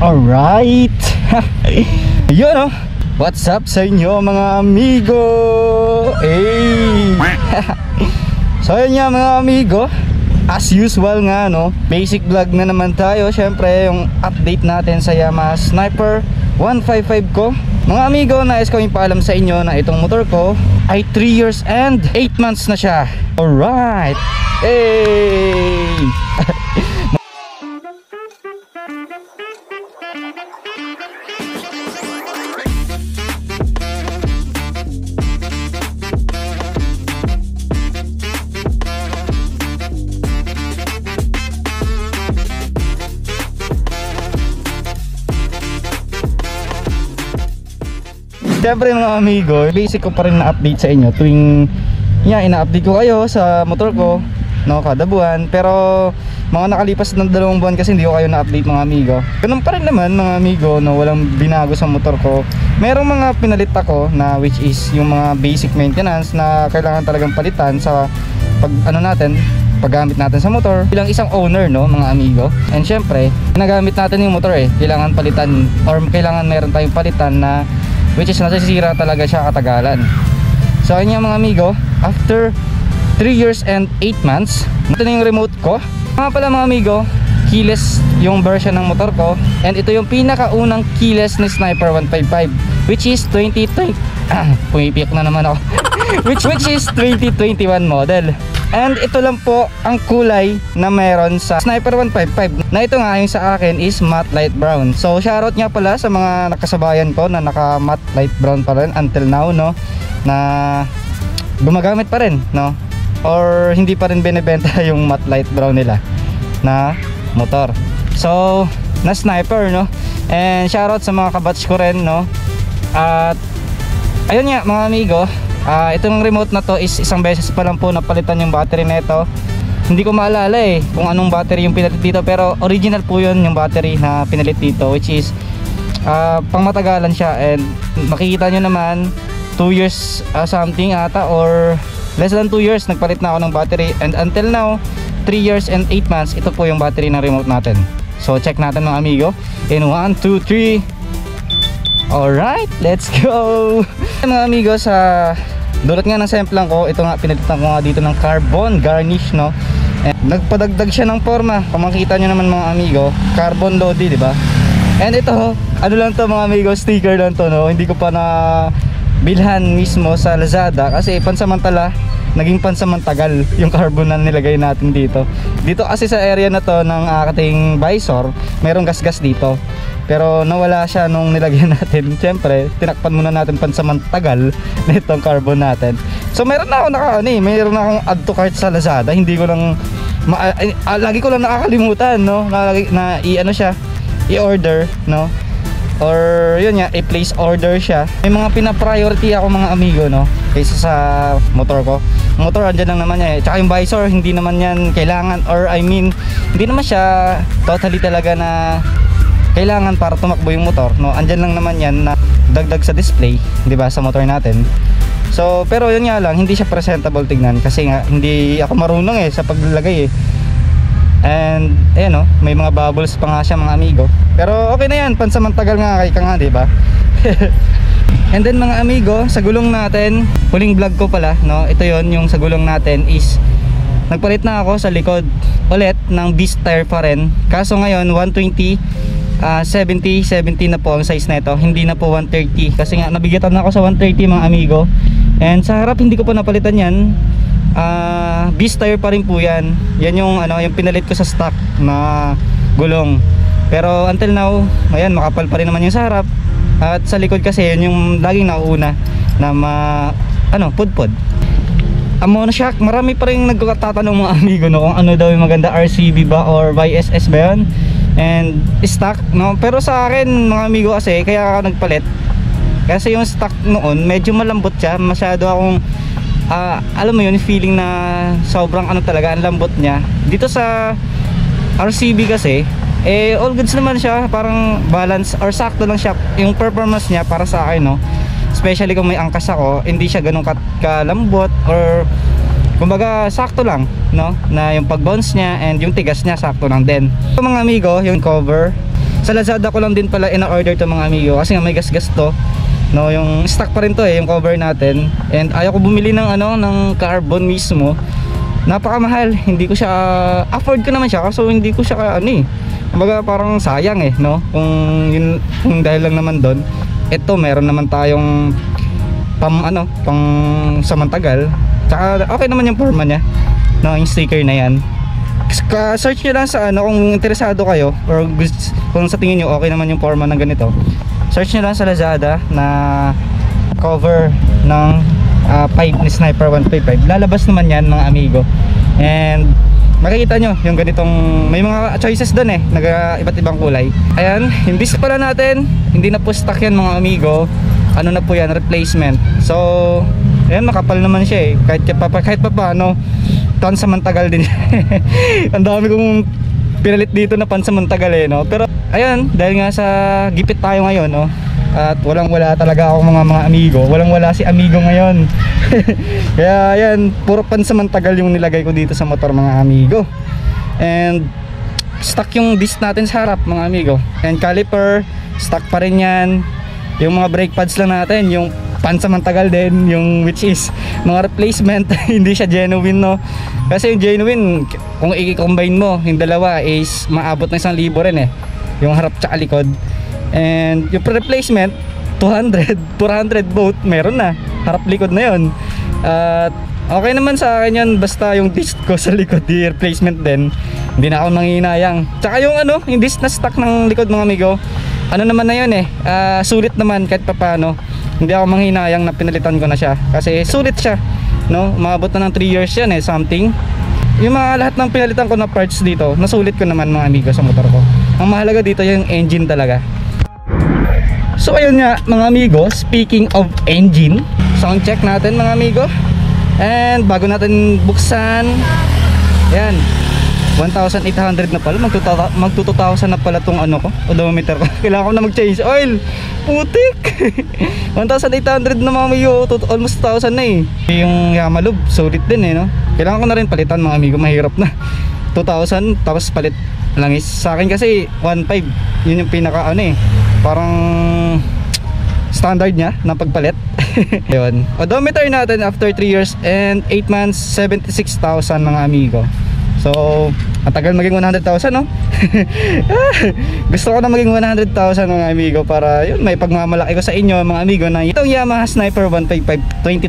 Alright. Yun oh. What's up sa inyo mga amigo? Hey. So yun nga mga amigo, as usual nga no, basic vlog na naman tayo. Syempre yung update natin sa Yamaha Sniper 155 ko. Mga amigo, nais ko ipaalam sa inyo na itong motor ko ay 3 years and 8 months na siya. Alright. Hey. Siyempre mga amigo, basic ko pa rin na update sa inyo tuwing ina-update ko kayo sa motor ko no, kada buwan. Pero mga nakalipas ng 2 buwan kasi hindi ko kayo na-update mga amigo. Ganun pa rin naman mga amigo no, walang binago sa motor ko. Merong mga pinalit ako na which is yung mga basic maintenance na kailangan talagang palitan sa paggamit natin sa motor bilang isang owner no mga amigo. And syempre, nagamit natin yung motor kailangan palitan or kailangan meron tayong palitan na which is nasisira talaga siya katagalan. So ayun mga amigo, after 3 years and 8 months, ito na yung remote ko. Mga pala mga amigo, keyless yung version ng motor ko. And ito yung pinakaunang keyless ni Sniper 155, which is 2020 pumipiyak na naman ako. which is 2021 model. And ito lang po ang kulay na meron sa Sniper 155. Na ito nga yung sa akin is matte light brown. So shoutout nga pala sa mga nakasabayan ko na naka matte light brown pa rin until now no, na gumagamit pa rin no, or hindi pa rin binebenta yung matte light brown nila na motor. So na Sniper no. And shoutout sa mga kabatch ko rin no. At ayun nga mga amigo, itong remote na to is isang beses pa lang po napalitan yung battery nito. Hindi ko maalala kung anong battery yung pinalit dito, pero original po yun yung battery na pinalit dito, which is pang matagalan siya. And makikita nyo naman 2 years something ata or less than 2 years nagpalit na ako ng battery. And until now 3 years and 8 months ito po yung battery ng remote natin. So check natin mga amigo in 1, 2, 3. Alright, let's go. Mga amigo, sa dulot nga ng semplang ko, ito nga pinalitan ko nga dito ng carbon garnish no. And nagpadagdag siya ng forma. Kung makita nyo naman mga amigo, carbon lodi, di ba? And ito, ano lang to mga amigo, sticker lang to no. Hindi ko pa na bilhan mismo sa Lazada kasi pansamantala naging pansamantagal yung carbon na nilagay natin dito. Dito kasi sa area na to ng ating visor, merong gasgas dito. Pero nawala siya nung nilagyan natin. Siyempre, tinakpan muna natin pansamantagal nitong carbon natin. So meron na ako meron na akong add to cart sa Lazada. Hindi ko lang lagi ko lang nakakalimutan no. Na i-order no. Or yun nga, i-place order siya. May mga pina-priority ako mga amigo no, kaysa sa motor ko. Motor andyan lang naman niya Tsaka yung visor, hindi naman yan kailangan, or I mean, hindi naman siya totally talaga na kailangan para tumakbo yung motor no. Andyan lang naman yan na dagdag sa display, di ba, sa motor natin. So pero yun nga lang, hindi siya presentable tignan kasi nga hindi ako marunong sa paglalagay And ayan no, may mga bubbles pa nga siya mga amigo. Pero okay na yan, pansamantagal nga kay ka nga, di ba? And then mga amigo, sa gulong natin, huling vlog ko pala no, ito yon yung sa gulong natin is nagpalit na ako sa likod ulit ng beast tire pa rin. Kaso ngayon 120 70 na po ang size na ito, hindi na po 130 kasi nga nabigatan na ako sa 130 mga amigo. And sa harap hindi ko pa napalitan yan. Beast tire pa rin po yan. Yan yung yung pinalit ko sa stock na gulong. Pero until now, ayan, makapal pa rin naman yung sa harap. At sa likod kasi yun yung laging nauuna na pudpud. Monoshock, marami pa rin nagtatanong mga amigo no, kung ano daw yung maganda, RCB ba or YSS ba yun, and stock no. Pero sa akin mga amigo kasi, kaya ako nagpalit kasi yung stock noon medyo malambot siya. Masyado akong alam mo yun, feeling na sobrang talaga ang lambot niya. Dito sa RCB kasi all goods naman siya, parang balance or sakto lang siya yung performance niya para sa akin no. Especially kung may angkas ako, hindi siya ganun kalambot, or kumbaga sakto lang no, na yung pag bounce niya and yung tigas niya sakto lang din. So mga amigo, yung cover Sa Lazada ko lang din pala ina-order to mga amigo kasi nga may gas-gas to. No, yung stock pa rin to yung cover natin. And ayaw ko bumili ng ng carbon mismo. Napakamahal. Hindi ko siya afford ko naman siya kaso hindi ko siya kumbaga parang sayang no. Kung dahil lang naman doon. Ito meron naman tayong pang samantagal. Tsaka okay naman yung forma niya. No, yung sticker na yan. Search nyo lang sa kung interesado kayo or kung sa tingin nyo okay naman yung forma ng ganito. Search nyo lang sa Lazada na cover ng pipe ni Sniper 155. Lalabas naman yan mga amigo. And makikita nyo yung ganitong, may mga choices doon iba't ibang kulay. Ayan, yung disc pala natin, hindi na po stock yan mga amigo. Ano na po yan, replacement. So, ayan, makapal naman siya kahit pa paano, pansamantagal din. Ang dami kong pinalit dito na pansamantagal no. Pero ayan, dahil nga sa gipit tayo ngayon no, at walang wala talaga ako mga amigo. Walang wala si amigo ngayon. Kaya ayan, puro pansamantagal yung nilagay ko dito sa motor mga amigo. And stock yung disc natin sa harap mga amigo. And caliper, stock pa rin yan. Yung mga brake pads lang natin, yung pansamantagal din, yung which is mga replacement. Hindi siya genuine no. Kasi yung genuine, kung i-combine mo yung dalawa is maabot na 1,000 rin yung harap tsaka likod. And yung replacement 200, 400 both meron na, harap likod na yun. At okay naman sa akin yun, basta yung disc ko sa likod di replacement din, hindi na ako nanginayang. Tsaka yung yung disc na stock ng likod mga amigo, naman na yun sulit naman kahit papaano. Hindi ako manghinayang na pinalitan ko na siya kasi sulit siya no, umabot na ng 3 years yan something. Yung mga lahat ng pinalitan ko na parts dito, nasulit ko naman mga amigo sa motor ko. Ang mahalaga dito yung engine talaga. So ayun nga mga amigo, speaking of engine, sound check natin mga amigo. And bago natin buksan, yan, 1,800 na pala, mag 2,000 na pala tong odometer ko. Kailangan ko na mag-change oil. Putik. 1,800 na mga amigo, almost 1,000 na Yung Yamalub, solid din no. Kailangan ko na rin palitan mga amigo, mahirap na. 2,000 tapos palit langis. Sa akin kasi 1,500, yun yung pinaka parang standard niya na pagpalit. Yun. Odometer natin after 3 years and 8 months, 76,000 mga amigo. So, matagal maging 100,000 no? Gusto ko na maging 100,000 mga amigo para yun, may pagmamalaki ko sa inyo mga amigo na itong Yamaha Sniper 155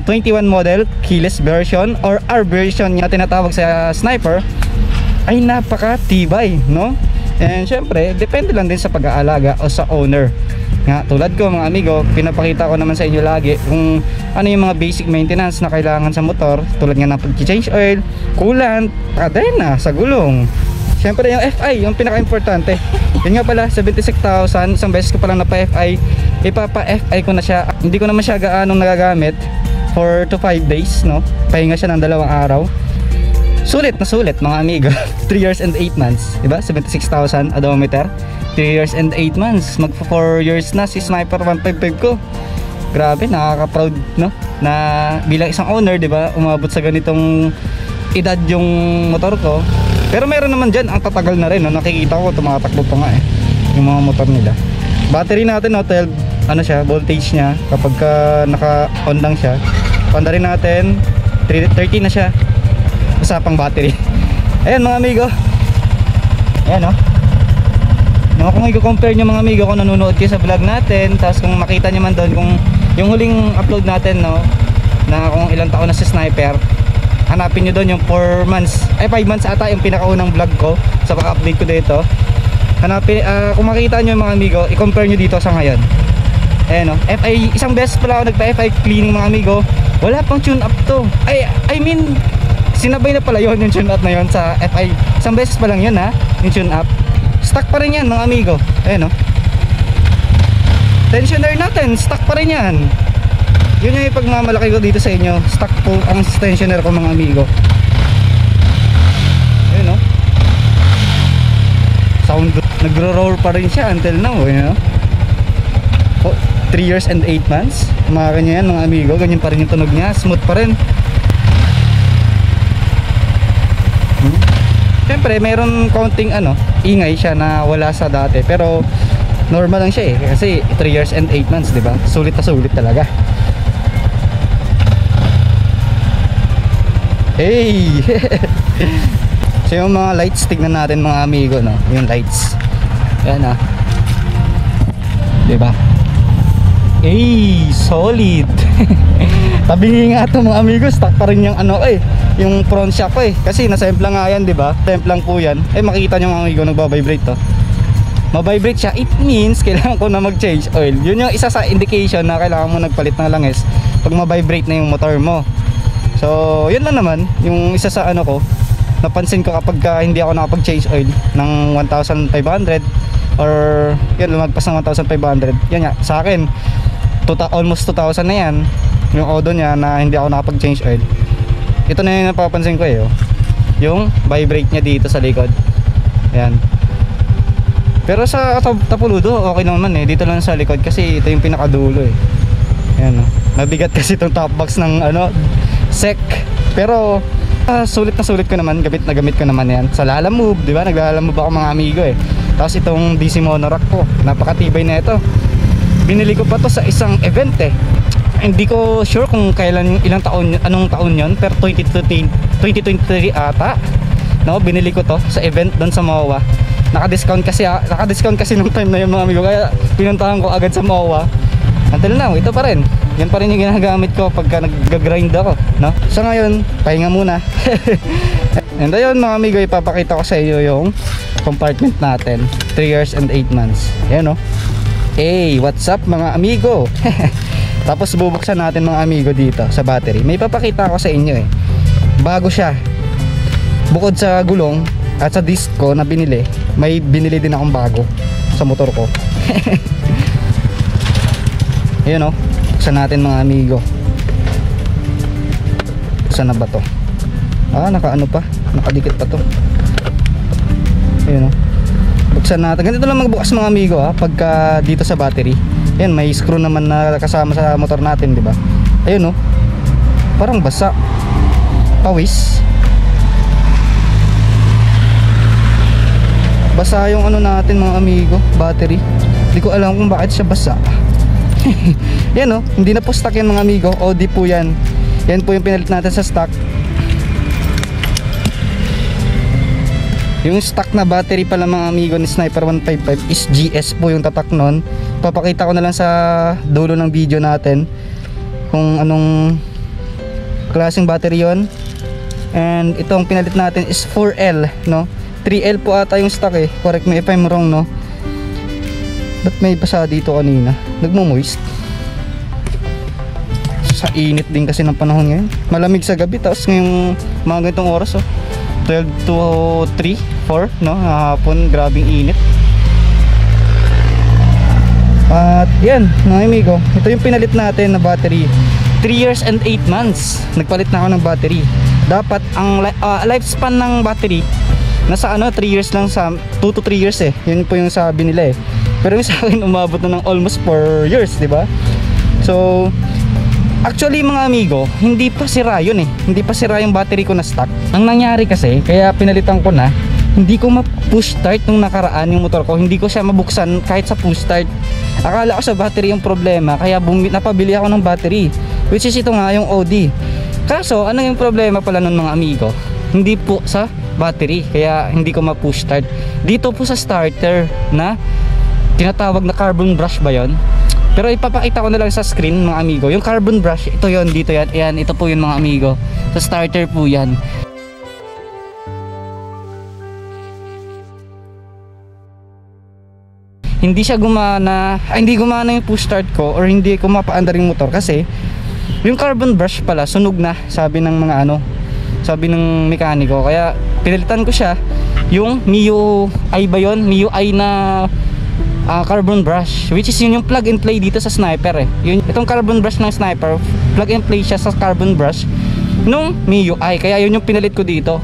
2021 model keyless version or R version na tinatawag sa Sniper ay napaka-tibay no? And syempre, depende lang din sa pag-aalaga o sa owner. Nga, tulad ko mga amigo, pinapakita ko naman sa inyo lagi kung ano yung mga basic maintenance na kailangan sa motor. Tulad nga ng pag-change oil, coolant, kadena, sa gulong. Syempre yung FI, yung pinaka-importante. Yun nga pala, 76,000, isang beses ko palang napa-FI. Ipapa-FI ko na siya. Hindi ko naman siya gaanong nagagamit for 2 to 5 days no? Pahinga siya ng 2 araw. Sulit na sulit mga amigo. 3 years and 8 months, diba? 76,000 odometer, 3 years and 8 months. Mag 4 years na si Sniper 155 ko. Grabe, nakaka-proud no? Na bilang isang owner, diba? Umabot sa ganitong edad yung motor ko. Pero meron naman dyan, ang tatagal na rin no? Nakikita ko, tumatakbo pa nga yung mga motor nila. Battery natin no? 12, siya, voltage nya kapag naka-on lang siya. Panda rin natin 30 na siya. Usapang battery. Ayan mga amigo. Ayan kung i-compare nyo mga amigo, kung nanonood kayo sa vlog natin, tapos kung makita nyo man doon kung yung huling upload natin no, na kung ilang taon na si Sniper, hanapin nyo doon yung 4 months, 5 months ata yung pinakaunang vlog ko sa pag-update ko dito. Hanapin, kung makita nyo mga amigo, i-compare nyo dito sa ngayon. Ayan FI, isang beses pala ako nagpa-FI cleaning mga amigo, wala pang tune up to. I mean sinabay na pala yun, yung tune up na yun sa FI. Isang beses pa lang yun yung tune up. Stock pa rin yan mga amigo. Ayan tensioner natin, stock pa rin yan. Yun yung ipagmamalaki ko dito sa inyo. Stock po ang tensioner ko mga amigo. Ayan sound, nagro-roar pa rin siya until now. Ayan 3 years and 8 months. Mga kanya yan mga amigo, ganyan pa rin yung tunog niya. Smooth pa rin. syempre meron konting ingay siya na wala sa dati, pero normal lang siya kasi 3 years and 8 months, di ba? Sulit na sulit talaga. Hey. So yung mga lights, tignan natin mga amigo, no? Yung lights. Ayan diba? Solid. Tabi nga ito mga amigo, stock pa rin yung yung front shock ko kasi nasa-temp lang nga yan, diba? Temp lang po yan. Makikita nyo mga amigo, nagbabibrate to. Mabibrate siya, it means kailangan ko na mag-change oil. Yun yung isa sa indication na kailangan mo nagpalit ng langis pag mabibrate na yung motor mo. So yun lang naman yung isa sa ko, napansin ko kapag hindi ako nakapag-change oil ng 1,500 or yan, lumagpas ng 1,500, yan nga sa akin almost 2,000 na yan yung odo niya na hindi ako nakapag-change oil. Ito na yung napapansin ko yung vibrate niya dito sa likod. Yan. Pero sa tapuludo okay naman dito lang sa likod kasi ito yung pinakadulo Yan mabigat kasi itong top box ng sec. Pero sulit na sulit ko naman, gamit na gamit ko naman yan sa Lalamove, di ba? Naglalamove ako mga amigo Tapos itong DC monorack ko, napakatibay na ito. Binili ko pa to sa isang event Hindi ko sure kung kailan, anong taon yon, pero 2023 ata. No, binili ko to sa event doon sa MOA. Naka-discount kasi nung time na yun mga amigo, kaya pinuntahan ko agad sa MOA. Until now, ito pa rin. Yan pa rin yung ginagamit ko pagka nag-grind ako, no? So ngayon, pahinga muna. And ayun mga amigo, ipapakita ko sa iyo yung compartment natin, 3 years and 8 months. Ayan Hey, what's up mga amigo? Tapos bubuksan natin mga amigo dito sa battery. May papakita ko sa inyo bago siya. Bukod sa gulong at sa disc ko na binili, may binili din akong bago sa motor ko. Ayan buksan natin mga amigo. Buksan na ba to? Nakaano pa, nakadikit pa to. Ayan buksan natin. Ganito lang magbukas mga amigo pagka dito sa battery. Ayan, may screw naman na kasama sa motor natin, di ba? Ayun parang basa. Pawis. Basa yung natin mga amigo, battery. Hindi ko alam kung bakit siya basa. Yan hindi na po stock yan mga amigo, OD po yan. Yan po yung pinalit natin sa stock. Yung stock na battery pala mga amigo ni Sniper 155 is GS po yung tatak nun. Papakita ko na lang sa dulo ng video natin kung anong klaseng battery yon. And itong pinalit natin is 4L, no? 3L po ata yung stock correct me if I'm wrong, no? Ba't may basa dito kanina? Nagmo-moist. Sa init din kasi ng panahon ngayon. Malamig sa gabi, tapos ngayong mga ganitong oras 12 to 3, 4, no? Hapon, grabing init. At yan mga amigo, ito yung pinalit natin na battery, 3 years and 8 months. Nagpalit na ako ng battery. Dapat ang lifespan ng battery nasa 3 years lang, sa 2 to 3 years Yun po yung sabi nila Pero yung sa akin umabot na ng almost 4 years, di ba? So actually mga amigo, hindi pa sira yun Hindi pa sira yung battery ko na stock. Ang nangyari kasi, kaya pinalitan ko na, hindi ko ma-push start nung nakaraan yung motor ko. Hindi ko siya mabuksan kahit sa push start. Akala ko sa battery yung problema, kaya napabili ako ng battery, which is ito nga yung OD. Kaso ano yung problema pala nun mga amigo? Hindi po sa battery, kaya hindi ko ma-push start. Dito po sa starter na tinatawag na carbon brush ba yon? Pero ipapakita ko na lang sa screen mga amigo. Yung carbon brush, ito yon, dito yan. Ayan, ito po yun mga amigo. Sa starter po yan. Hindi siya gumana, hindi gumana yung push start ko, or hindi ko mapaandar yung motor kasi yung carbon brush pala sunog na, sabi ng mga sabi ng mekaniko. Kaya pinalitan ko siya yung MIUI ba yun? MIUI na carbon brush, which is yun yung plug and play dito sa Sniper itong carbon brush ng Sniper, plug and play siya sa carbon brush nung MIUI. Kaya yun yung pinalit ko dito.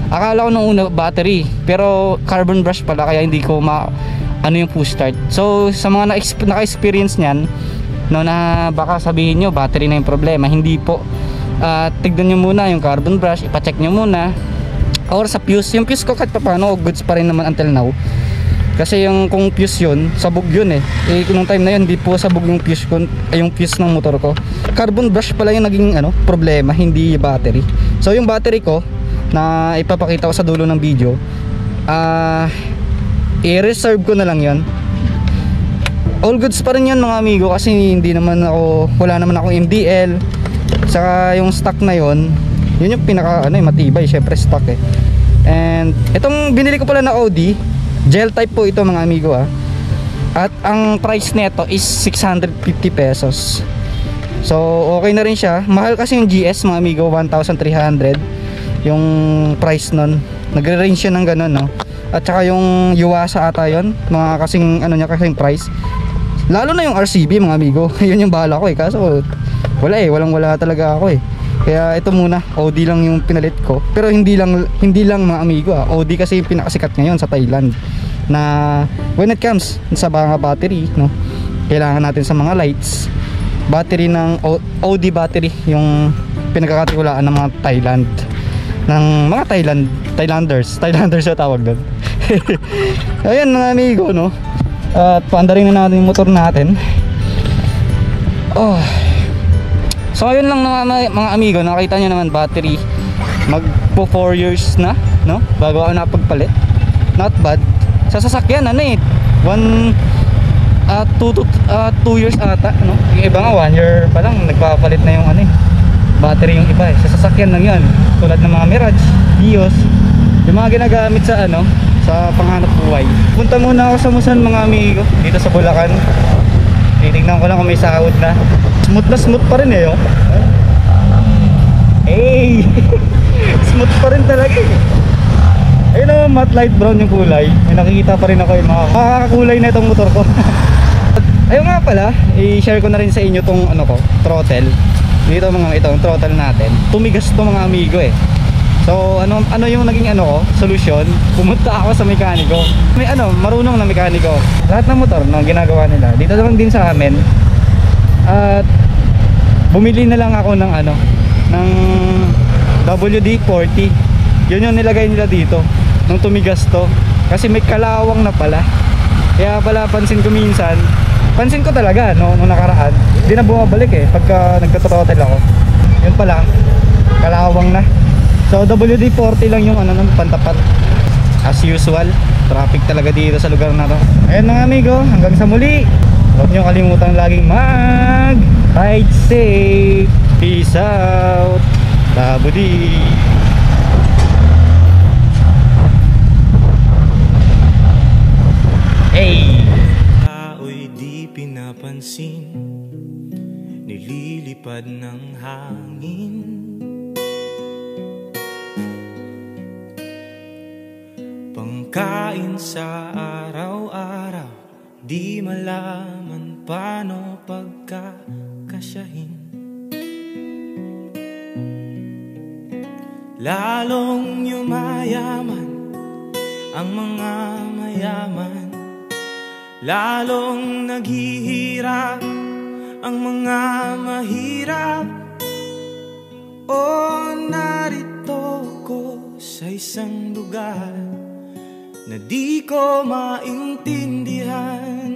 Akala ko nung una battery, pero carbon brush pala, kaya hindi ko yung push start. So sa mga naka-experience niyan, no, na baka sabihin nyo battery na yung problema, hindi po. Tignan nyo muna yung carbon brush, ipacheck nyo muna. or sa fuse. Yung fuse ko kahit paano goods pa rin naman until now. Kasi yung kung fuse yun, sabog yun eh. Nung time na yun, hindi po sabog yung fuse ko, yung fuse ng motor ko. Carbon brush pala yung naging problema, hindi battery. So yung battery ko na ipapakita ko sa dulo ng video, i-reserve ko na lang yun. All goods pa rin yan mga amigo, kasi hindi naman ako, wala naman akong MDL. Saka yung stock na yun, yun yung pinaka matibay, syempre stock eh. And itong binili ko pala na Audi, gel type po ito mga amigo at ang price nito is 650 pesos. So okay na rin siya. Mahal kasi yung GS mga amigo, 1,300 yung price nun. Nagre-range siya ng ganun, no? At saka yung Yuasa ata yun, mga kasing niya, kasing price. Lalo na yung RCB mga amigo. Yun yung bahala ko eh, kaso wala eh, wala talaga ako eh. Kaya ito muna, Audi lang yung pinalit ko. Pero hindi lang mga amigo Audi kasi yung pinakasikat ngayon sa Thailand. Na when it comes sa mga battery, no, kailangan natin sa mga lights, battery ng Audi battery yung pinagkakatiwalaan ng mga Thailand. Ng mga Thailanders sa tawag doon. Ayan mga amigo, no. At paandarin na natin yung motor natin. So ayun lang mga amigo, nakita nyo naman battery magpo 4 years na, no? Bago ako napagpalit. Not bad. Sa sasakyan 2 years ata, no? Yung iba nga 1 year pa lang nagpapalit na yung battery yung iba eh. Sa sasakyan lang yan, tulad ng mga Mirage, Vios, yung mga ginagamit sa sa panghanap buhay. Punta muna ako sa Musan mga amigo, dito sa Bulacan. Titignan ko lang kung may sahod na. Smooth na smooth pa rin eh, oh. Hey! Smooth pa rin talaga eh. Ayun o, matte light brown yung kulay. May nakikita pa rin ako yung mga makakakulay na itong motor ko. Ayun nga pala, i-share ko na rin sa inyo tong throttle. Dito itong throttle natin. Tumigas to mga amigo eh. So ano yung naging solusyon? Pumunta ako sa mekaniko. May marunong na mekaniko. Lahat ng motor no ginagawa nila. Dito lang din sa amin. At bumili na lang ako ng ng WD-40. Yun yung nilagay nila dito nung tumigas to. Kasi may kalawang na pala. Kaya pala pansin ko talaga nung nakaraan. Hindi na bumabalik eh pagka nagka-throttle ako. Yun pala, kalawang na. So WD-40 lang yung pantapat. As usual, traffic talaga dito sa lugar na to. Ayun mga amigo, hanggang sa muli. Huwag nyo kalimutan laging ride safe. Peace out. Labudi. Hey! Tao'y di pinapansin, nililipad ng hangin. Pangkain sa araw-araw, di malaman paano pagkakasyahin. Lalong yumayaman ang mga mayaman, lalong naghihirap ang mga mahirap. O narito ko sa isang lugar na di ko maintindihan.